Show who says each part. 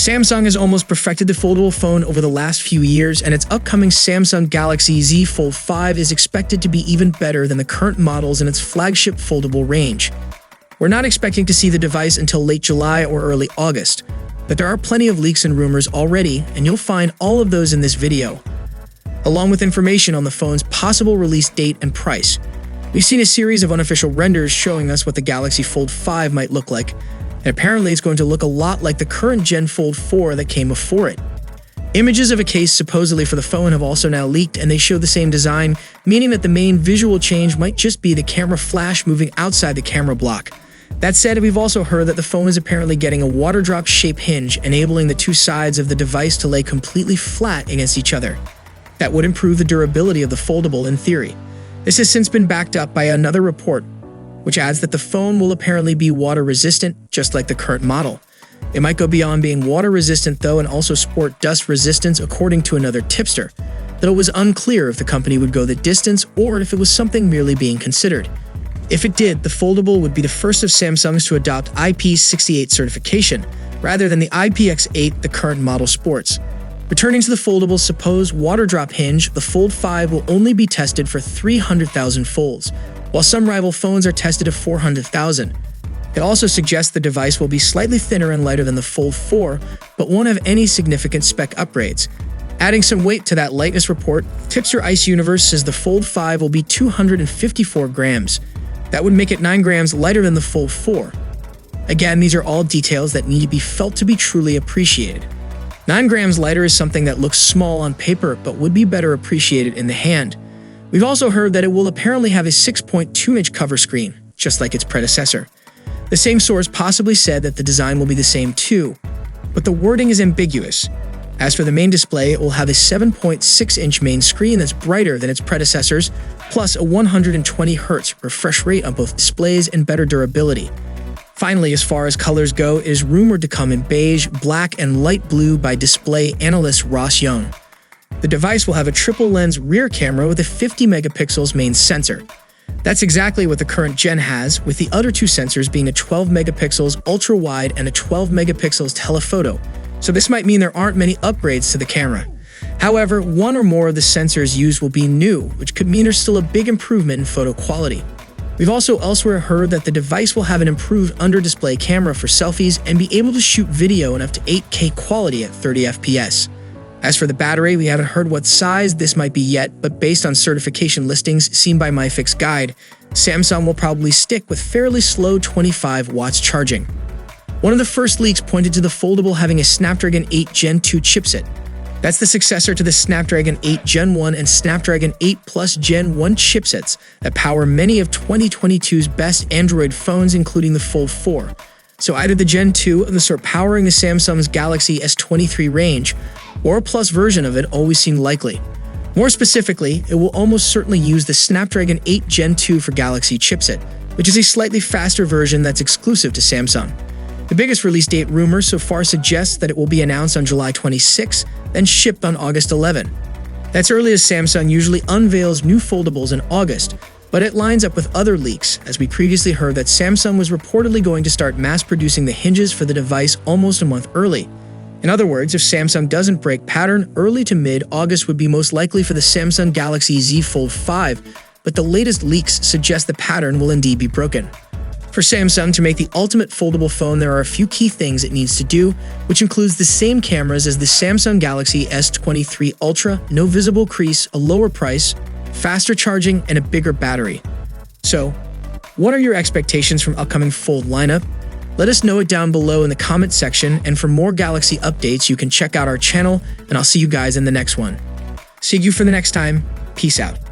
Speaker 1: Samsung has almost perfected the foldable phone over the last few years, and its upcoming Samsung Galaxy Z Fold 5 is expected to be even better than the current models in its flagship foldable range. We're not expecting to see the device until late July or early August, but there are plenty of leaks and rumors already, and you'll find all of those in this video, along with information on the phone's possible release date and price. We've seen a series of unofficial renders showing us what the Galaxy Fold 5 might look like, and apparently it's going to look a lot like the current Gen Fold 4 that came before it. Images of a case supposedly for the phone have also now leaked, and they show the same design, meaning that the main visual change might just be the camera flash moving outside the camera block. That said, we've also heard that the phone is apparently getting a water drop shape hinge, enabling the two sides of the device to lay completely flat against each other. That would improve the durability of the foldable in theory. This has since been backed up by another report, which adds that the phone will apparently be water-resistant, just like the current model. It might go beyond being water-resistant though and also sport dust resistance, according to another tipster, though it was unclear if the company would go the distance or if it was something merely being considered. If it did, the foldable would be the first of Samsung's to adopt IP68 certification, rather than the IPX8 the current model sports. Returning to the foldable's supposed water drop hinge, the Fold 5 will only be tested for 300,000 folds, while some rival phones are tested at 400,000. It also suggests the device will be slightly thinner and lighter than the Fold 4, but won't have any significant spec upgrades. Adding some weight to that lightness report, tipster Ice Universe says the Fold 5 will be 254 grams. That would make it 9 grams lighter than the Fold 4. Again, these are all details that need to be felt to be truly appreciated. 9 grams lighter is something that looks small on paper, but would be better appreciated in the hand. We've also heard that it will apparently have a 6.2-inch cover screen, just like its predecessor. The same source possibly said that the design will be the same too, but the wording is ambiguous. As for the main display, it will have a 7.6-inch main screen that's brighter than its predecessors, plus a 120Hz refresh rate on both displays and better durability. Finally, as far as colors go, it is rumored to come in beige, black, and light blue by display analyst Ross Young. The device will have a triple-lens rear camera with a 50-megapixels main sensor. That's exactly what the current gen has, with the other two sensors being a 12-megapixels ultra-wide and a 12-megapixels telephoto, so this might mean there aren't many upgrades to the camera. However, one or more of the sensors used will be new, which could mean there's still a big improvement in photo quality. We've also elsewhere heard that the device will have an improved under-display camera for selfies and be able to shoot video in up to 8K quality at 30 FPS. As for the battery, we haven't heard what size this might be yet, but based on certification listings seen by MyFix Guide, Samsung will probably stick with fairly slow 25 watts charging. One of the first leaks pointed to the foldable having a Snapdragon 8 Gen 2 chipset. That's the successor to the Snapdragon 8 Gen 1 and Snapdragon 8 Plus Gen 1 chipsets that power many of 2022's best Android phones, including the Fold 4. So either the Gen 2 of the sort powering the Samsung's Galaxy S23 range, or a Plus version of it always seemed likely. More specifically, it will almost certainly use the Snapdragon 8 Gen 2 for Galaxy chipset, which is a slightly faster version that's exclusive to Samsung. The biggest release date rumor so far suggests that it will be announced on July 26, then shipped on August 11. That's early as Samsung usually unveils new foldables in August, but it lines up with other leaks, as we previously heard that Samsung was reportedly going to start mass-producing the hinges for the device almost a month early. In other words, if Samsung doesn't break pattern, early to mid-August would be most likely for the Samsung Galaxy Z Fold 5, but the latest leaks suggest the pattern will indeed be broken. For Samsung to make the ultimate foldable phone, there are a few key things it needs to do, which includes the same cameras as the Samsung Galaxy S23 Ultra, no visible crease, a lower price, faster charging, and a bigger battery. So, what are your expectations from upcoming Fold lineup? Let us know it down below in the comment section, and for more Galaxy updates, you can check out our channel, and I'll see you guys in the next one. See you for the next time. Peace out.